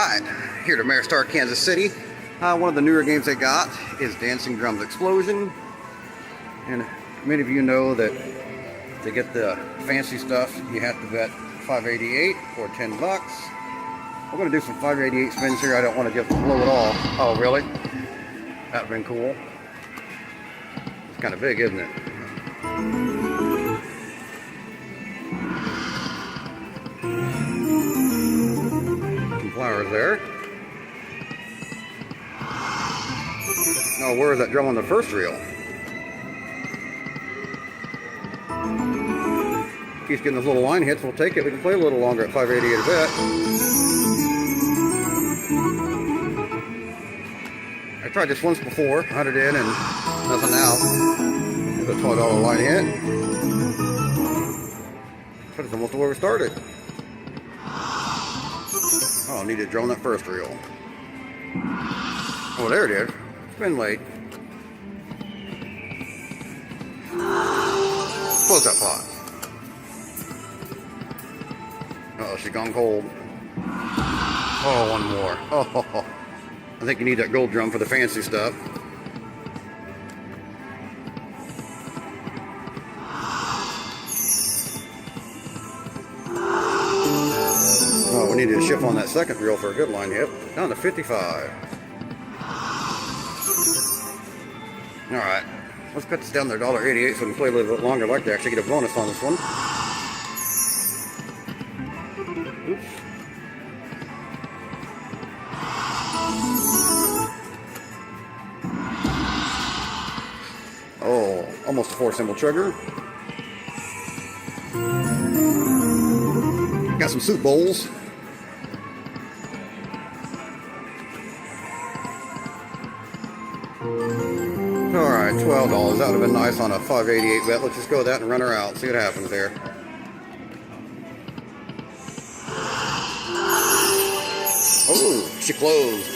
Alright, here to Maristar, Kansas City. One of the newer games they got is Dancing Drums Explosion. And many of you know that to get the fancy stuff, you have to bet $5.88 or $10. We're going to do some $5.88 spins here. I don't want to just blow it all. Oh, really? That would have been cool. It's kind of big, isn't it? Some flowers there. Oh, where is that drum on the first reel? Keeps getting those little line hits. We'll take it. We can play a little longer at $5.88 a bet. I tried this once before, 100 in and nothing out. There's a $12 line hit. But it's almost where we started. Oh, I need to drone that first reel. Oh, there it is. It's been late. Close that pot. Uh-oh, she's gone cold. Oh, one more. Oh, I think you need that gold drum for the fancy stuff. Oh, we need to shift on that second reel for a good line hit. Down to 55. Alright, let's cut this down to $1.88 so we can play a little bit longer. I'd like to actually get a bonus on this one. Oops. Oh, almost a 4-symbol trigger. Got some soup bowls. Alright, $12. That would have been nice on a $5.88 bet. Let's just go with that and run her out. See what happens there. Oh, she closed.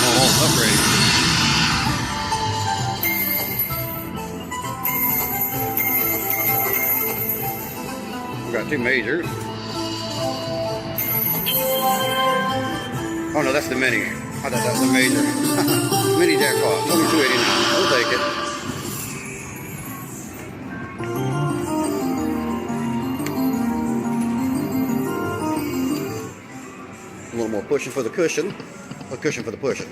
Oh, upgrade. We got two majors. Oh no, that's the mini. I thought that was a major. Mini jackpot, $22.89. We'll take it. A little more pushing for the cushion. A cushion for the pushing.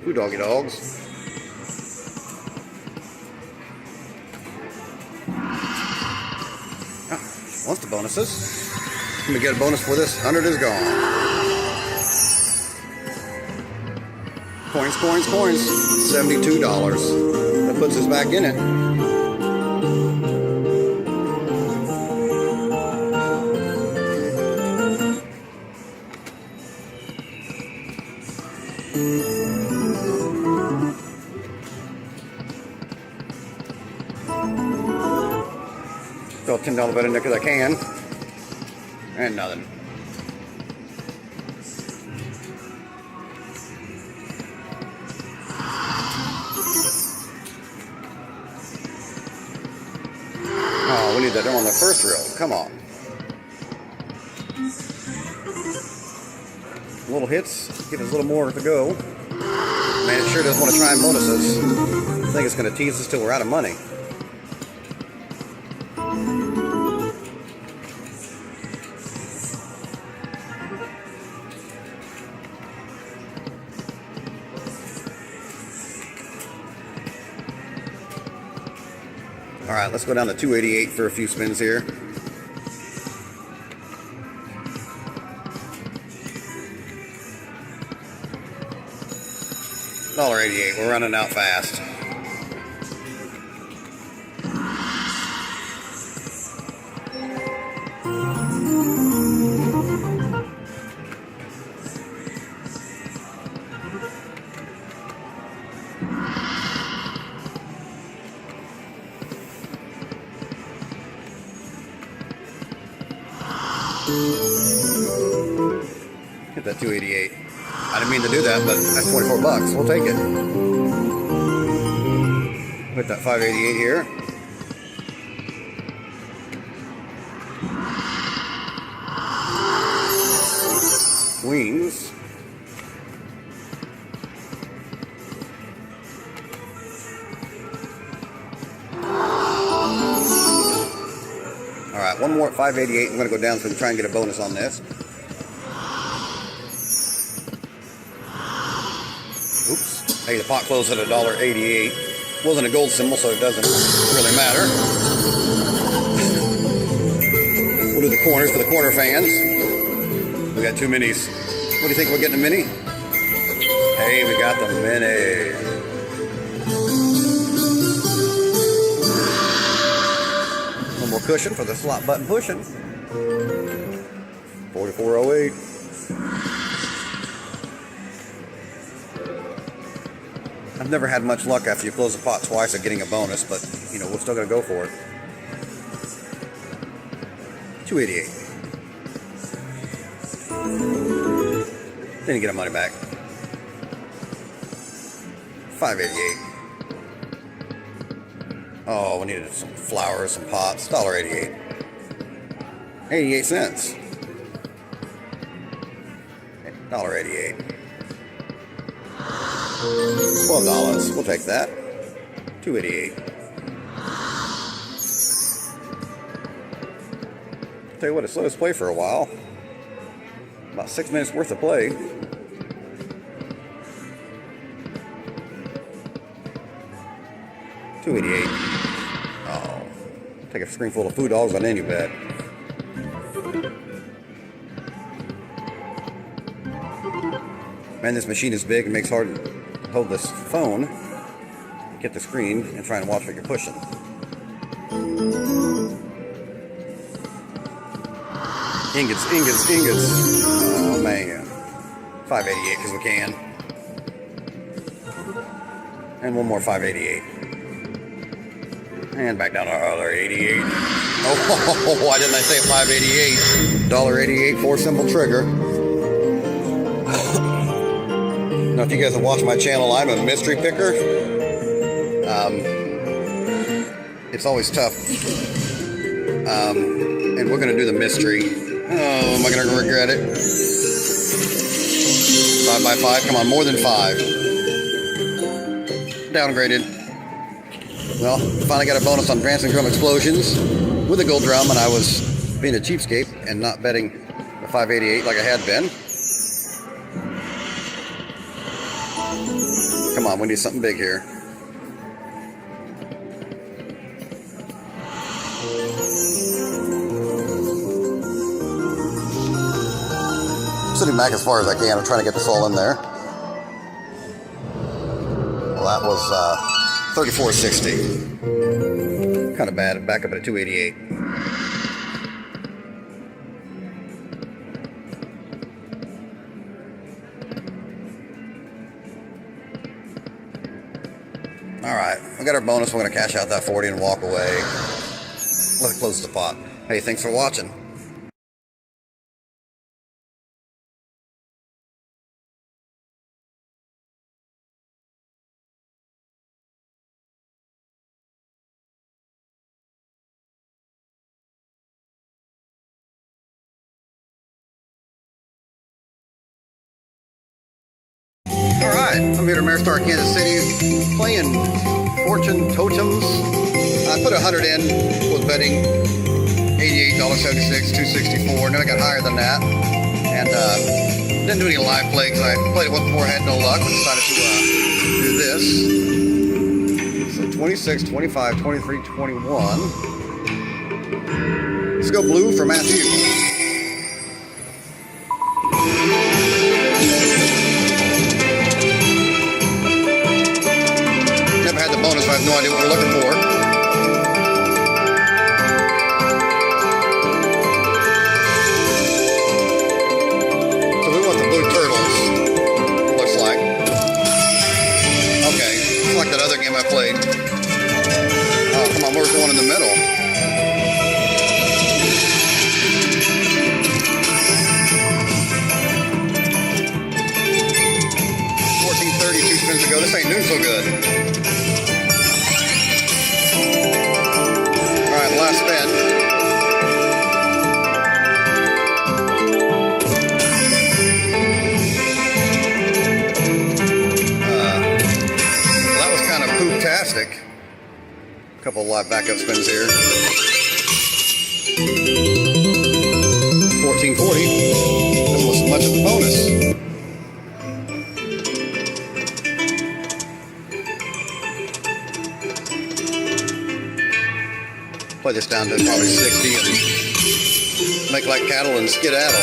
Ooh, doggy dogs. Ah, wants the bonuses. Let me get a bonus for this. 100 is gone. Coins, coins, coins. $72. That puts us back in it. Throw a $10 bet in there because I can. And nothing. Oh, we need that on the first reel. Come on. Little hits. Give us a little more to go. Man, it sure does want to try and bonuses. I think it's going to tease us till we're out of money. Alright, let's go down to $2.88 for a few spins here. $1.88. We're running out fast. Hit that 288. I didn't mean to do that, but that's 24 bucks. We'll take it. Hit that 588 here. queens. All right, one more at 588. I'm going to go down so we can try and get a bonus on this. Oops. Hey, the pot closed at $1.88. Wasn't a gold symbol, so it doesn't really matter. We'll do the corners for the corner fans. We got 2 minis. What do you think we're getting a mini? Hey, we got the mini. One more cushion for the slot button pushing. 4408. I've never had much luck after you close the pot twice at getting a bonus, but you know, we're still gonna go for it. 288. Didn't get our money back. 588. Oh, we needed some flowers, some pots. $1.88. 88 cents. $1.88. $12. We'll take that. 288. Tell you what, it's let us play for a while. About 6 minutes worth of play. $2.88. Oh, take a screen full of food dogs on any bet. Man, this machine is big. It makes it hard to hold this phone, get the screen, and try and watch what you're pushing. Ingots, ingots, ingots. Oh man. 588 because we can. And one more 588. And back down to $1.88. Oh, why didn't I say 588? $1.88, 4-symbol trigger. Now, if you guys have watched my channel, I'm a mystery picker. It's always tough. And we're going to do the mystery. Oh, am I going to regret it? 5 by 5. Come on, more than 5. Downgraded. Well, finally got a bonus on Dancing Drum Explosions with a gold drum, and I was being a cheapskate and not betting the 588 like I had been. Come on, we need something big here. I'm sitting back as far as I can. I'm trying to get this all in there. Well, that was $34.60. Kind of bad. Back up at $2.88. All right, we got our bonus. We're going to cash out that 40 and walk away. Let's close the pot. Hey, thanks for watching. Alright, I'm here at Maristar, Kansas City, playing Fortune Totems. I put 100 in, was betting $88.76, $2.64, and then I got higher than that. And didn't do any live play because I played it once before, had no luck, but decided to do this. So 26, 25, 23, 21. Let's go blue for Matthew. Had the bonus, I have no idea what we're looking for. So we want the blue turtles, it looks like. Okay, it's like that other game I played. Oh, come on, where's the one in the middle? $14.30, 2 spins ago. This ain't doing so good. Last spin. kind of poop-tastic. Couple of live backup spins here. 1440. Doesn't look so much of a bonus. Play this down to probably 60 and make like cattle and skedaddle.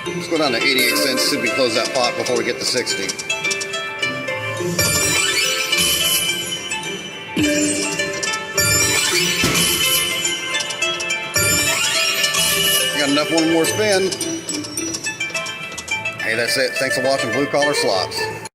Let's go down to 88 cents, see if we close that pot before we get to 60. Got enough, one more spin. Hey, that's it. Thanks for watching Blue Collar Slots.